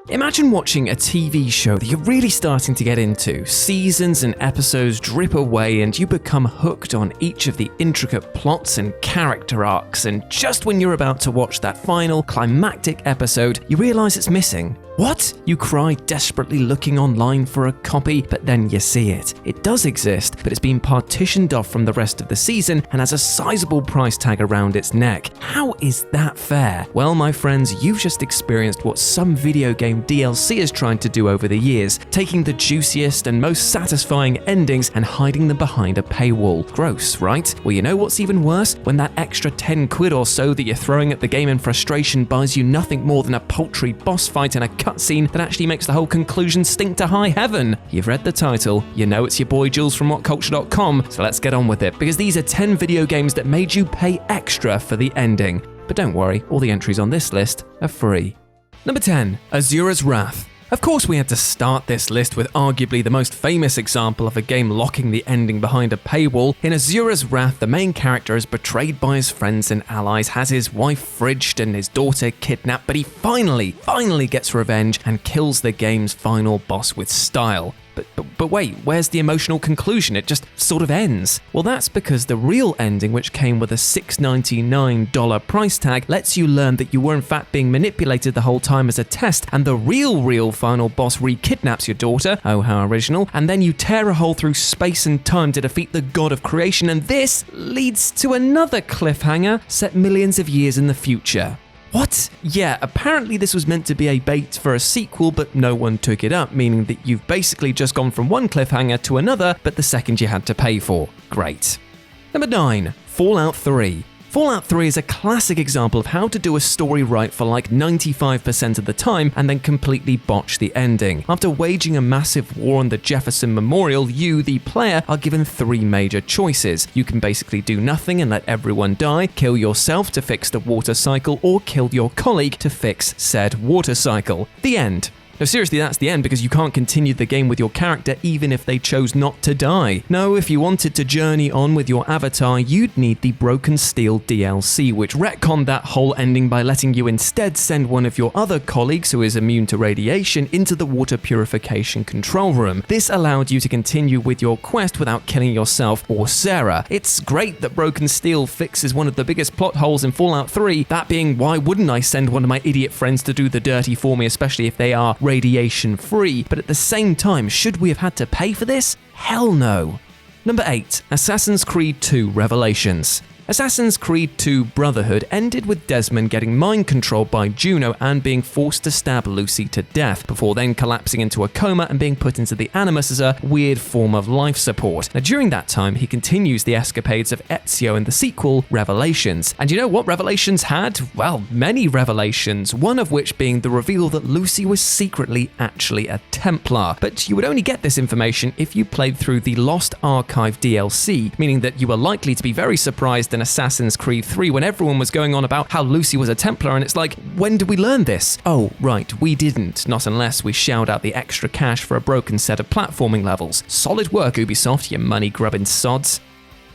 Imagine watching a TV show that you're really starting to get into. Seasons and episodes drip away and you become hooked on each of the intricate plots and character arcs, and just when you're about to watch that final climactic episode, you realize it's missing. What? You cry, desperately looking online for a copy, but then you see it. It does exist, but it's been partitioned off from the rest of the season and has a sizable price tag around its neck. How is that fair? Well, my friends, you've just experienced what some video game DLC is trying to do over the years, taking the juiciest and most satisfying endings and hiding them behind a paywall. Gross, right? Well, you know what's even worse? When that extra 10 quid or so that you're throwing at the game in frustration buys you nothing more than a paltry boss fight and a cutscene that actually makes the whole conclusion stink to high heaven. You've read the title, you know it's your boy Jules from WhatCulture.com, so let's get on with it, because these are 10 video games that made you pay extra for the ending. But don't worry, all the entries on this list are free. Number 10, ASURA'S Wrath. Of course, we had to start this list with arguably the most famous example of a game locking the ending behind a paywall. In ASURA'S Wrath, the main character is betrayed by his friends and allies, has his wife fridged and his daughter kidnapped, but he finally gets revenge and kills the game's final boss with style. But wait, where's the emotional conclusion? It just sort of ends. Well, that's because the real ending, which came with a $6.99 price tag, lets you learn that you were in fact being manipulated the whole time as a test, and the real final boss re-kidnaps your daughter, oh how original, and then you tear a hole through space and time to defeat the god of creation, and this leads to another cliffhanger set millions of years in the future. What? Yeah, apparently this was meant to be a bait for a sequel, but no one took it up, meaning that you've basically just gone from one cliffhanger to another, but the second you had to pay for. Great. Number 9, Fallout 3. Fallout 3 is a classic example of how to do a story right for like 95% of the time and then completely botch the ending. After waging a massive war on the Jefferson Memorial, you, the player, are given 3 major choices. You can basically do nothing and let everyone die, kill yourself to fix the water cycle, or kill your colleague to fix said water cycle. The end. No, seriously, that's the end, because you can't continue the game with your character even if they chose not to die. No, if you wanted to journey on with your avatar, you'd need the Broken Steel DLC, which retconned that whole ending by letting you instead send one of your other colleagues who is immune to radiation into the water purification control room. This allowed you to continue with your quest without killing yourself or Sarah. It's great that Broken Steel fixes one of the biggest plot holes in Fallout 3, that being, why wouldn't I send one of my idiot friends to do the dirty for me, especially if they are radiation free, but at the same time, should we have had to pay for this? Hell no. Number 8, Assassin's Creed 2 Revelations. Assassin's Creed 2 Brotherhood ended with Desmond getting mind controlled by Juno and being forced to stab Lucy to death, before then collapsing into a coma and being put into the Animus as a weird form of life support. Now during that time, he continues the escapades of Ezio in the sequel, Revelations. And you know what Revelations had? Well, many revelations, one of which being the reveal that Lucy was secretly actually a Templar. But you would only get this information if you played through the Lost Archive DLC, meaning that you were likely to be very surprised in Assassin's Creed 3 when everyone was going on about how Lucy was a Templar, and it's like, when did we learn this? Oh, right, we didn't, not unless we shelled out the extra cash for a broken set of platforming levels. Solid work, Ubisoft, you money-grubbing sods.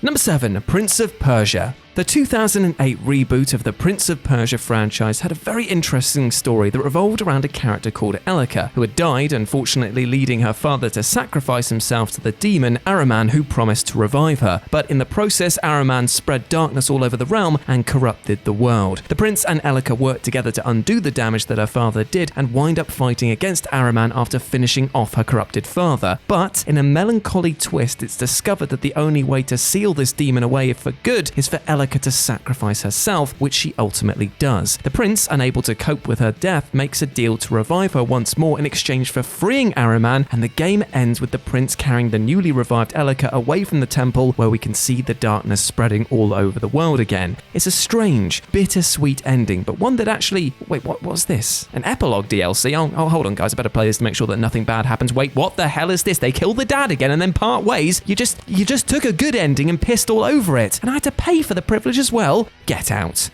Number 7, Prince of Persia. The 2008 reboot of the Prince of Persia franchise had a very interesting story that revolved around a character called Elika, who had died, unfortunately leading her father to sacrifice himself to the demon Ahriman, who promised to revive her. But in the process, Ahriman spread darkness all over the realm and corrupted the world. The prince and Elika worked together to undo the damage that her father did and wind up fighting against Ahriman after finishing off her corrupted father. But in a melancholy twist, it's discovered that the only way to seal this demon away for good is for Elika to sacrifice herself, which she ultimately does. The prince, unable to cope with her death, makes a deal to revive her once more in exchange for freeing Ahriman, and the game ends with the prince carrying the newly revived Elika away from the temple, where we can see the darkness spreading all over the world again. It's a strange, bittersweet ending, but one that actually... Wait, what's this? An epilogue DLC? Oh, hold on guys, I better play this to make sure that nothing bad happens. Wait, what the hell is this? They kill the dad again and then part ways? You just took a good ending and pissed all over it, and I had to pay for the privilege as well? Get out.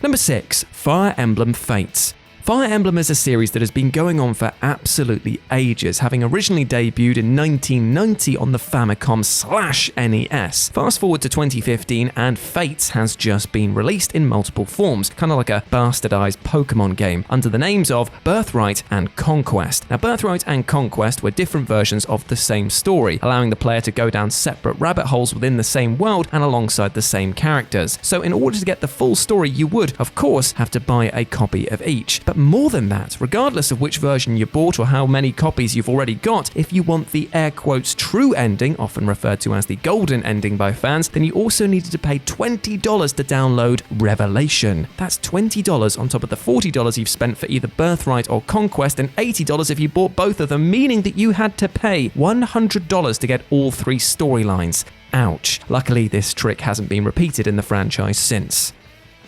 Number 6, Fire Emblem Fates. Fire Emblem is a series that has been going on for absolutely ages, having originally debuted in 1990 on the Famicom/NES. Fast forward to 2015 and Fates has just been released in multiple forms, kind of like a bastardized Pokemon game, under the names of Birthright and Conquest. Now, Birthright and Conquest were different versions of the same story, allowing the player to go down separate rabbit holes within the same world and alongside the same characters. So in order to get the full story, you would, of course, have to buy a copy of each. But more than that, regardless of which version you bought or how many copies you've already got, if you want the air quotes true ending, often referred to as the golden ending by fans, then you also needed to pay $20 to download Revelation. That's $20 on top of the $40 you've spent for either Birthright or Conquest, and $80 if you bought both of them, meaning that you had to pay $100 to get all three storylines. Ouch. Luckily, this trick hasn't been repeated in the franchise since.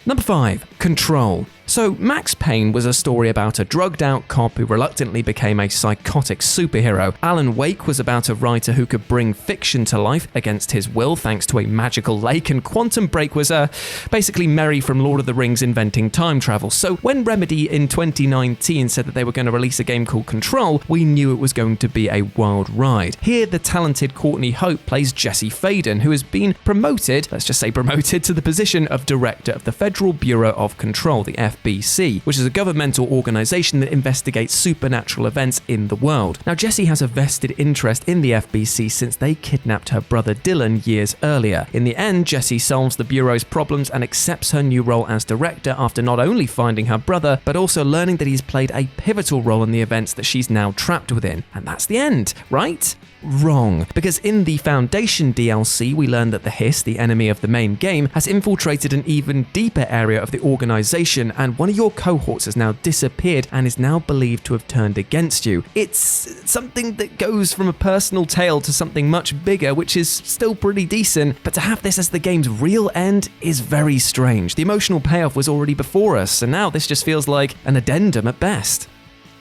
Number 5. Control. So, Max Payne was a story about a drugged-out cop who reluctantly became a psychotic superhero. Alan Wake was about a writer who could bring fiction to life against his will thanks to a magical lake, and Quantum Break was basically Merry from Lord of the Rings inventing time travel. So, when Remedy in 2019 said that they were going to release a game called Control, we knew it was going to be a wild ride. Here, the talented Courtney Hope plays Jesse Faden, who has been promoted to the position of Director of the Federal Bureau of Control, the FBC, which is a governmental organization that investigates supernatural events in the world. Now, Jessie has a vested interest in the FBC since they kidnapped her brother Dylan years earlier. In the end, Jessie solves the Bureau's problems and accepts her new role as director after not only finding her brother, but also learning that he's played a pivotal role in the events that she's now trapped within. And that's the end, right? Wrong, because in the Foundation DLC, we learn that the Hiss, the enemy of the main game, has infiltrated an even deeper area of the organization, and one of your cohorts has now disappeared and is now believed to have turned against you. It's something that goes from a personal tale to something much bigger, which is still pretty decent, but to have this as the game's real end is very strange. The emotional payoff was already before us, and now this just feels like an addendum at best.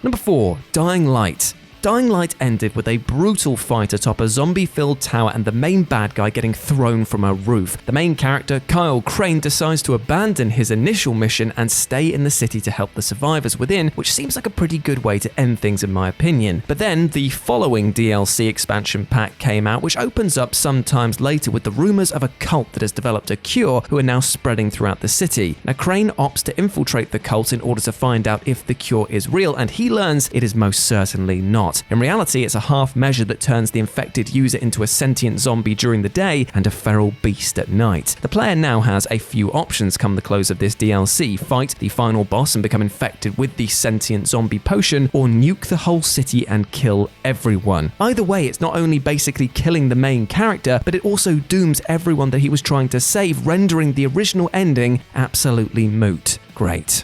Number 4, Dying Light. Dying Light ended with a brutal fight atop a zombie-filled tower and the main bad guy getting thrown from a roof. The main character, Kyle Crane, decides to abandon his initial mission and stay in the city to help the survivors within, which seems like a pretty good way to end things in my opinion. But then the following DLC expansion pack came out, which opens up sometimes later with the rumors of a cult that has developed a cure who are now spreading throughout the city. Now, Crane opts to infiltrate the cult in order to find out if the cure is real, and he learns it is most certainly not. In reality, it's a half measure that turns the infected user into a sentient zombie during the day and a feral beast at night. The player now has a few options come the close of this DLC: fight the final boss and become infected with the sentient zombie potion, or nuke the whole city and kill everyone. Either way, it's not only basically killing the main character, but it also dooms everyone that he was trying to save, rendering the original ending absolutely moot. Great.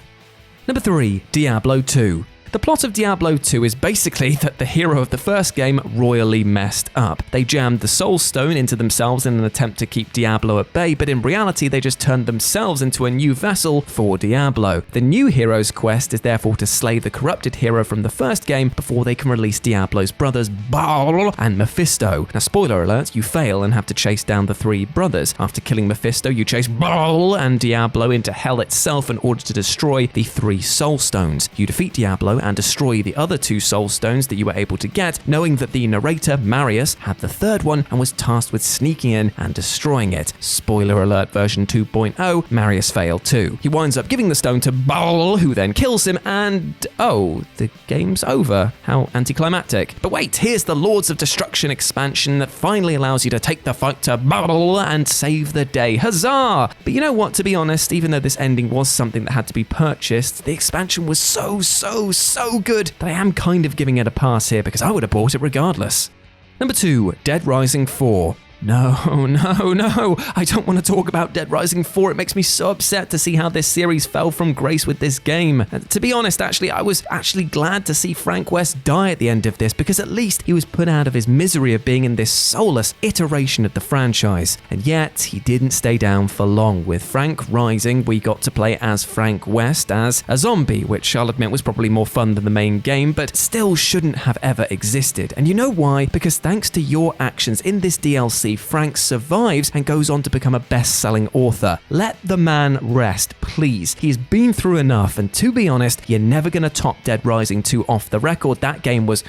Number 3, Diablo 2. The plot of Diablo 2 is basically that the hero of the first game royally messed up. They jammed the Soul Stone into themselves in an attempt to keep Diablo at bay, but in reality they just turned themselves into a new vessel for Diablo. The new hero's quest is therefore to slay the corrupted hero from the first game before they can release Diablo's brothers Baal and Mephisto. Now, spoiler alert, you fail and have to chase down the 3 brothers. After killing Mephisto, you chase Baal and Diablo into hell itself in order to destroy the 3 Soul Stones. You defeat Diablo and destroy the other 2 Soul Stones that you were able to get, knowing that the narrator, Marius, had the 3rd one and was tasked with sneaking in and destroying it. Spoiler alert, version 2.0, Marius failed too. He winds up giving the stone to Baal, who then kills him, and oh, the game's over. How anticlimactic. But wait, here's the Lords of Destruction expansion that finally allows you to take the fight to Baal and save the day. Huzzah! But you know what, to be honest, even though this ending was something that had to be purchased, the expansion was so good that I am kind of giving it a pass here because I would have bought it regardless. Number 2, Dead Rising 4. No, I don't want to talk about Dead Rising 4. It makes me so upset to see how this series fell from grace with this game. To be honest, I was glad to see Frank West die at the end of this, because at least he was put out of his misery of being in this soulless iteration of the franchise. And yet, he didn't stay down for long. With Frank Rising, we got to play as Frank West as a zombie, which I'll admit was probably more fun than the main game, but still shouldn't have ever existed. And you know why? Because thanks to your actions in this DLC, DLC, Frank survives and goes on to become a best-selling author. Let the man rest, please. He's been through enough, and to be honest, you're never going to top Dead Rising 2 off the record. That game was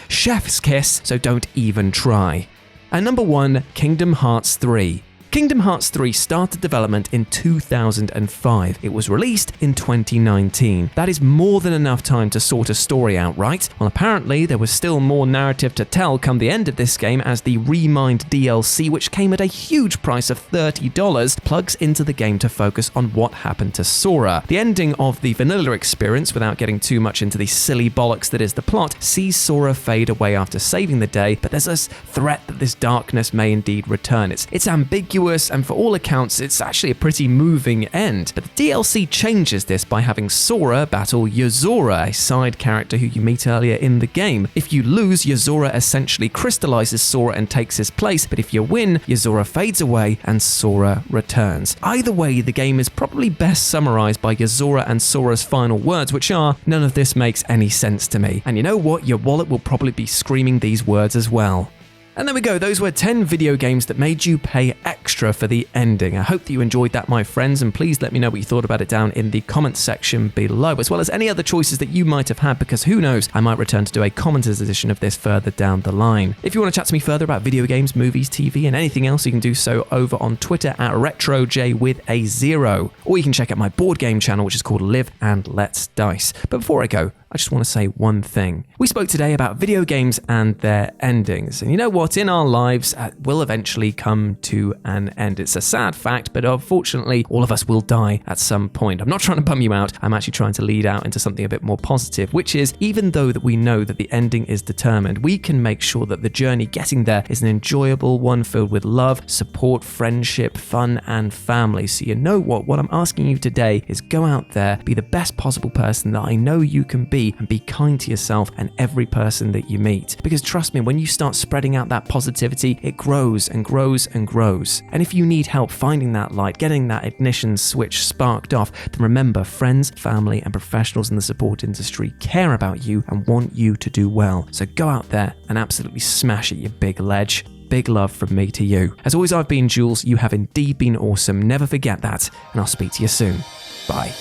chef's kiss, so don't even try. And number 1, Kingdom Hearts 3. Kingdom Hearts 3 started development in 2005. It was released in 2019. That is more than enough time to sort a story out, right? Well, apparently there was still more narrative to tell come the end of this game, as the Remind DLC, which came at a huge price of $30, plugs into the game to focus on what happened to Sora. The ending of the vanilla experience, without getting too much into the silly bollocks that is the plot, sees Sora fade away after saving the day, but there's this threat that this darkness may indeed return. It's ambiguous, and for all accounts, it's actually a pretty moving end. But the DLC changes this by having Sora battle Yozora, a side character who you meet earlier in the game. If you lose, Yozora essentially crystallizes Sora and takes his place, but if you win, Yozora fades away and Sora returns. Either way, the game is probably best summarized by Yozora and Sora's final words, which are, "None of this makes any sense to me." And you know what? Your wallet will probably be screaming these words as well. And there we go, those were 10 video games that made you pay extra for the ending. I hope that you enjoyed that, my friends, and please let me know what you thought about it down in the comments section below, as well as any other choices that you might have had, because who knows, I might return to do a commenters edition of this further down the line. If you want to chat to me further about video games, movies, TV, and anything else, you can do so over on Twitter at RetroJ0, or you can check out my board game channel, which is called Live and Let's Dice. But before I go, I just want to say one thing. We spoke today about video games and their endings. And you know what? In our lives, will eventually come to an end. It's a sad fact, but unfortunately, all of us will die at some point. I'm not trying to bum you out. I'm actually trying to lead out into something a bit more positive, which is, even though that we know that the ending is determined, we can make sure that the journey getting there is an enjoyable one filled with love, support, friendship, fun, and family. So you know what? What I'm asking you today is go out there, be the best possible person that I know you can be, and be kind to yourself and every person that you meet. Because trust me, when you start spreading out that positivity, it grows and grows and grows. And if you need help finding that light, getting that ignition switch sparked off, then remember, friends, family, and professionals in the support industry care about you and want you to do well. So go out there and absolutely smash it, you big ledge. Big love from me to you. As always, I've been Jules. You have indeed been awesome. Never forget that, and I'll speak to you soon. Bye.